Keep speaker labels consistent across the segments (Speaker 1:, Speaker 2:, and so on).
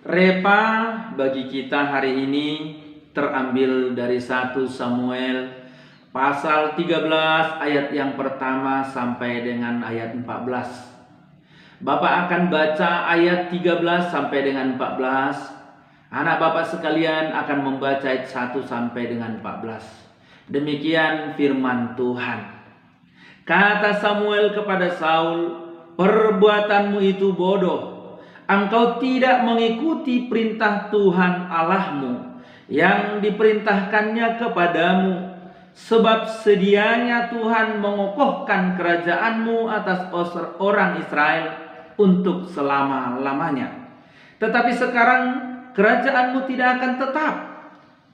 Speaker 1: Repa bagi kita hari ini terambil dari 1 Samuel pasal 13 ayat yang pertama sampai dengan ayat 14. Bapak akan baca ayat 13 sampai dengan 14. Anak Bapak sekalian akan membaca ayat 1 sampai dengan 14. Demikian firman Tuhan. Kata Samuel kepada Saul, "Perbuatanmu itu bodoh. Engkau tidak mengikuti perintah Tuhan Allahmu yang diperintahkannya kepadamu. Sebab sedianya Tuhan mengokohkan kerajaanmu atas orang Israel untuk selama-lamanya. Tetapi sekarang kerajaanmu tidak akan tetap.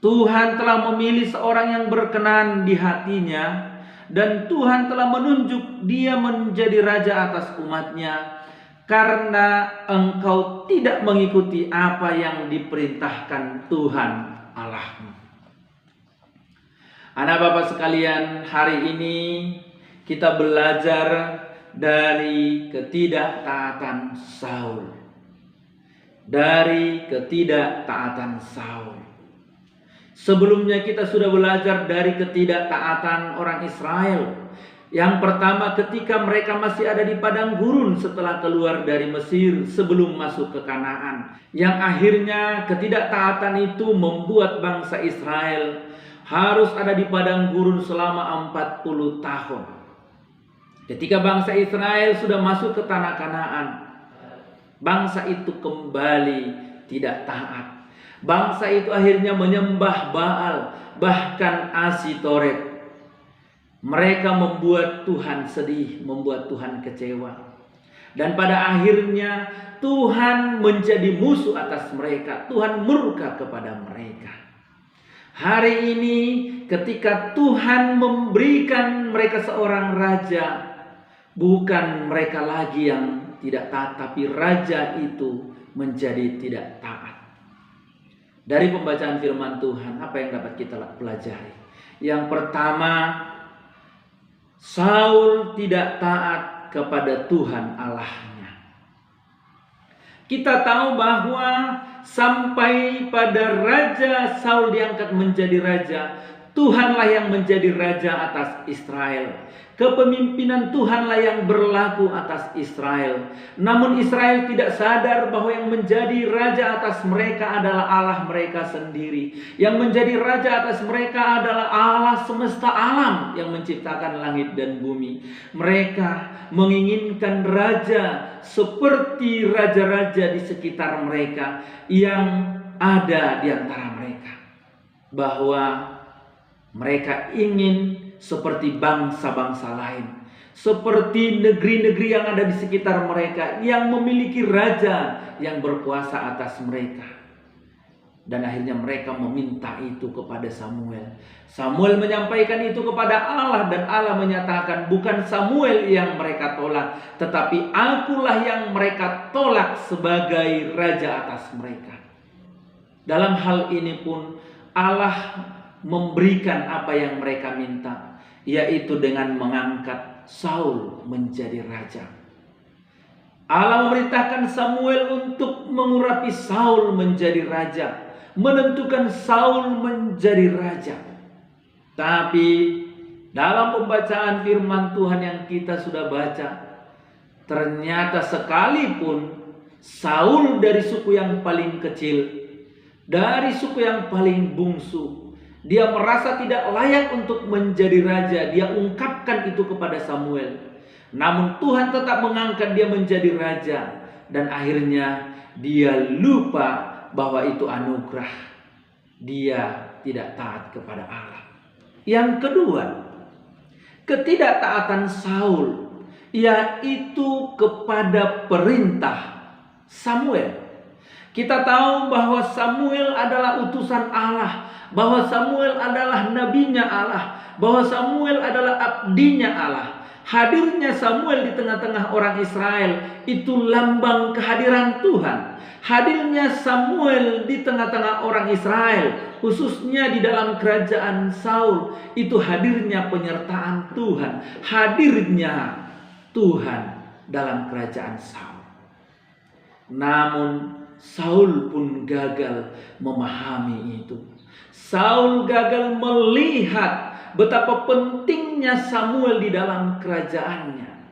Speaker 1: Tuhan telah memilih seorang yang berkenan di hatinya, dan Tuhan telah menunjuk dia menjadi raja atas umatnya, karena engkau tidak mengikuti apa yang diperintahkan Tuhan Allahmu." Anak Bapak sekalian, hari ini kita belajar dari ketidaktaatan Saul. Dari ketidaktaatan Saul. Sebelumnya kita sudah belajar dari ketidaktaatan orang Israel. Yang pertama, ketika mereka masih ada di padang gurun setelah keluar dari Mesir sebelum masuk ke Kanaan. Yang akhirnya ketidaktaatan itu membuat bangsa Israel harus ada di padang gurun selama 40 tahun. Ketika bangsa Israel sudah masuk ke tanah Kanaan, bangsa itu kembali tidak taat. Bangsa itu akhirnya menyembah Baal, bahkan Asitoret. Mereka membuat Tuhan sedih, membuat Tuhan kecewa. Dan pada akhirnya Tuhan menjadi musuh atas mereka. Tuhan murka kepada mereka. Hari ini ketika Tuhan memberikan mereka seorang raja, bukan mereka lagi yang tidak taat, tapi raja itu menjadi tidak taat. Dari pembacaan firman Tuhan, apa yang dapat kita pelajari? Yang pertama, Saul tidak taat kepada Tuhan Allahnya. Kita tahu bahwa sampai pada raja Saul diangkat menjadi raja, Tuhanlah yang menjadi raja atas Israel. Kepemimpinan Tuhanlah yang berlaku atas Israel. Namun Israel tidak sadar bahwa yang menjadi raja atas mereka adalah Allah mereka sendiri. Yang menjadi raja atas mereka adalah Allah semesta alam yang menciptakan langit dan bumi. Mereka menginginkan raja seperti raja-raja di sekitar mereka yang ada di antara mereka. Bahwa mereka ingin seperti bangsa-bangsa lain, seperti negeri-negeri yang ada di sekitar mereka, yang memiliki raja yang berkuasa atas mereka. Dan akhirnya mereka meminta itu kepada Samuel. Samuel menyampaikan itu kepada Allah, dan Allah menyatakan, bukan Samuel yang mereka tolak, tetapi akulah yang mereka tolak sebagai raja atas mereka. Dalam hal ini pun Allah memberikan apa yang mereka minta, yaitu dengan mengangkat Saul menjadi raja. Allah memerintahkan Samuel untuk mengurapi Saul menjadi raja, menentukan Saul menjadi raja. Tapi dalam pembacaan firman Tuhan yang kita sudah baca, ternyata sekalipun Saul dari suku yang paling kecil, dari suku yang paling bungsu, dia merasa tidak layak untuk menjadi raja. Dia ungkapkan itu kepada Samuel. Namun Tuhan tetap mengangkat dia menjadi raja. Dan akhirnya dia lupa bahwa itu anugerah. Dia tidak taat kepada Allah. Yang kedua, ketidaktaatan Saul, yaitu kepada perintah Samuel. Kita tahu bahwa Samuel adalah utusan Allah, bahwa Samuel adalah nabinya Allah, bahwa Samuel adalah abdinya Allah. Hadirnya Samuel di tengah-tengah orang Israel itu lambang kehadiran Tuhan. Hadirnya Samuel di tengah-tengah orang Israel, khususnya di dalam kerajaan Saul, itu hadirnya penyertaan Tuhan, hadirnya Tuhan dalam kerajaan Saul. Namun Saul pun gagal memahami itu. Saul gagal melihat betapa pentingnya Samuel di dalam kerajaannya.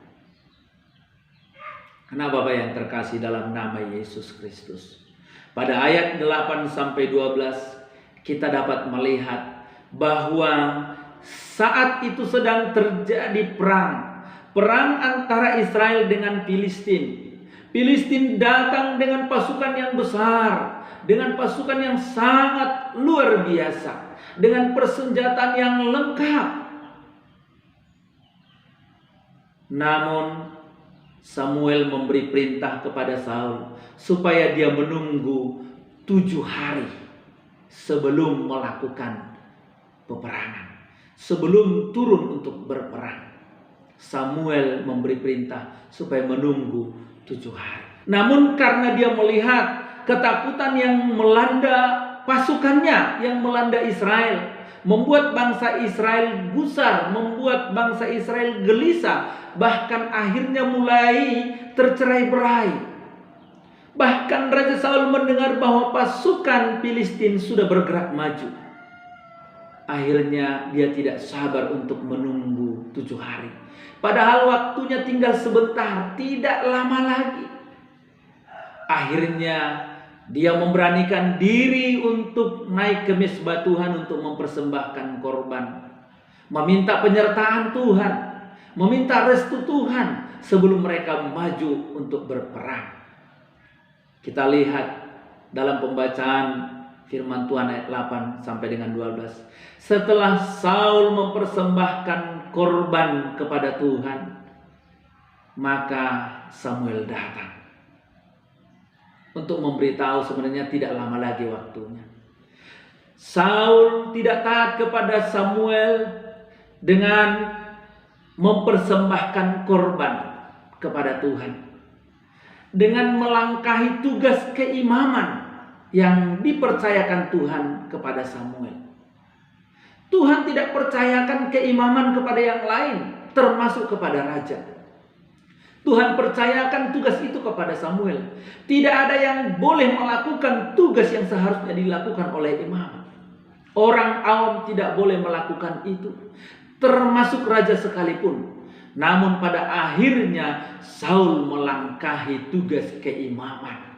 Speaker 1: Kenapa Bapak yang terkasih dalam nama Yesus Kristus? Pada ayat 8-12 kita dapat melihat bahwa saat itu sedang terjadi perang antara Israel dengan Filistin. Filistin datang dengan pasukan yang besar, dengan pasukan yang sangat luar biasa, dengan persenjataan yang lengkap. Namun Samuel memberi perintah kepada Saul supaya dia menunggu 7 hari sebelum melakukan peperangan, sebelum turun untuk berperang. Samuel memberi perintah supaya menunggu 7 hari. Namun karena dia melihat ketakutan yang melanda pasukannya, yang melanda Israel, membuat bangsa Israel gusar, membuat bangsa Israel gelisah, bahkan akhirnya mulai tercerai-berai. Bahkan Raja Saul mendengar bahwa pasukan Filistin sudah bergerak maju. Akhirnya dia tidak sabar untuk menunggu 7 hari. Padahal waktunya tinggal sebentar, tidak lama lagi. Akhirnya dia memberanikan diri untuk naik ke mezbah Tuhan untuk mempersembahkan korban. Meminta penyertaan Tuhan, meminta restu Tuhan sebelum mereka maju untuk berperang. Kita lihat dalam pembacaan firman Tuhan ayat 8 sampai dengan 12. Setelah Saul mempersembahkan korban kepada Tuhan, maka Samuel datang untuk memberitahu sebenarnya tidak lama lagi waktunya. Saul tidak taat kepada Samuel dengan mempersembahkan korban kepada Tuhan, dengan melangkahi tugas keimaman yang dipercayakan Tuhan kepada Samuel. Tuhan tidak percayakan keimaman kepada yang lain, termasuk kepada raja. Tuhan percayakan tugas itu kepada Samuel. Tidak ada yang boleh melakukan tugas yang seharusnya dilakukan oleh imam. Orang awam tidak boleh melakukan itu, termasuk raja sekalipun. Namun pada akhirnya Saul melangkahi tugas keimaman.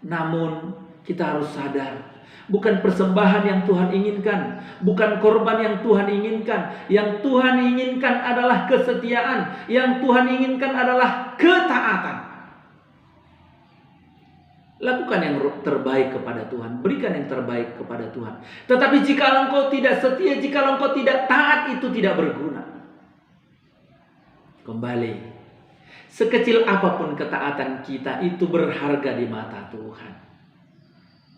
Speaker 1: Namun kita harus sadar, bukan persembahan yang Tuhan inginkan, bukan korban yang Tuhan inginkan. Yang Tuhan inginkan adalah kesetiaan, yang Tuhan inginkan adalah ketaatan. Lakukan yang terbaik kepada Tuhan, berikan yang terbaik kepada Tuhan. Tetapi jika engkau tidak setia, jika engkau tidak taat, itu tidak berguna. Kembali, sekecil apapun ketaatan kita itu berharga di mata Tuhan.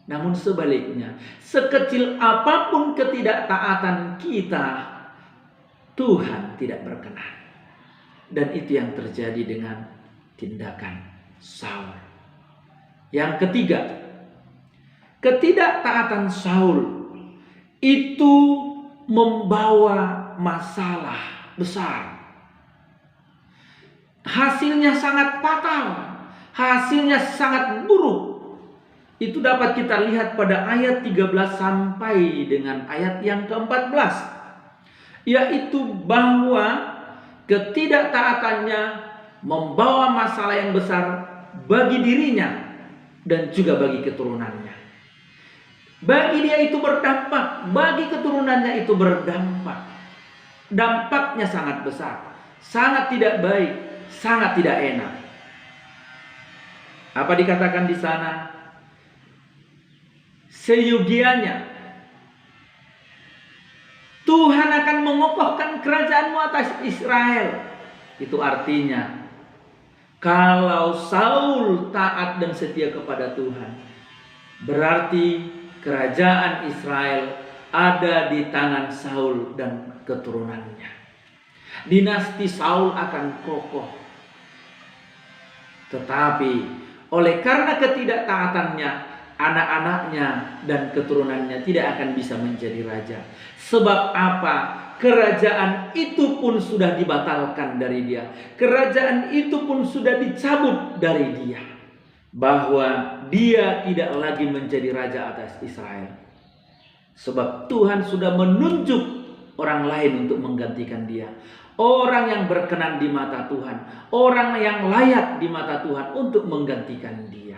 Speaker 1: Namun sebaliknya, sekecil apapun ketidaktaatan kita, Tuhan tidak berkenan. Dan itu yang terjadi dengan tindakan Saul. Yang ketiga, ketidaktaatan Saul itu membawa masalah besar. Hasilnya sangat fatal, hasilnya sangat buruk. Itu dapat kita lihat pada ayat 13 sampai dengan ayat yang ke-14. Yaitu bahwa ketidaktaatannya membawa masalah yang besar bagi dirinya dan juga bagi keturunannya. Bagi dia itu berdampak, bagi keturunannya itu berdampak. Dampaknya sangat besar, sangat tidak baik, sangat tidak enak. Apa dikatakan di sana? Seyogianya Tuhan akan mengokohkan kerajaanmu atas Israel. Itu artinya kalau Saul taat dan setia kepada Tuhan, berarti kerajaan Israel ada di tangan Saul dan keturunannya. Dinasti Saul akan kokoh. Tetapi oleh karena ketidaktaatannya, anak-anaknya dan keturunannya tidak akan bisa menjadi raja. Sebab apa? Kerajaan itu pun sudah dibatalkan dari dia. Kerajaan itu pun sudah dicabut dari dia. bahwa dia tidak lagi menjadi raja atas Israel. Sebab Tuhan sudah menunjuk orang lain untuk menggantikan dia. Orang yang berkenan di mata Tuhan, orang yang layak di mata Tuhan untuk menggantikan dia.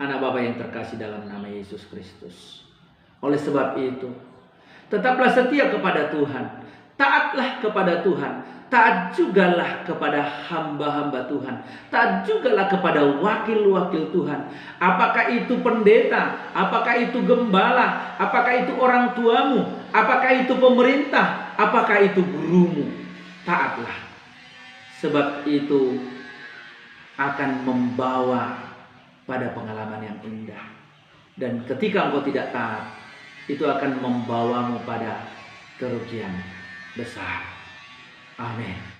Speaker 1: Anak Bapa yang terkasih dalam nama Yesus Kristus. Oleh sebab itu, tetaplah setia kepada Tuhan, taatlah kepada Tuhan, taat jugalah kepada hamba-hamba Tuhan, taat jugalah kepada wakil-wakil Tuhan. Apakah itu pendeta, apakah itu gembala, apakah itu orang tuamu, apakah itu pemerintah, apakah itu gurumu, taatlah. Sebab itu akan membawa pada pengalaman yang indah. Dan ketika engkau tidak taat, itu akan membawamu pada kerugian besar. Amin.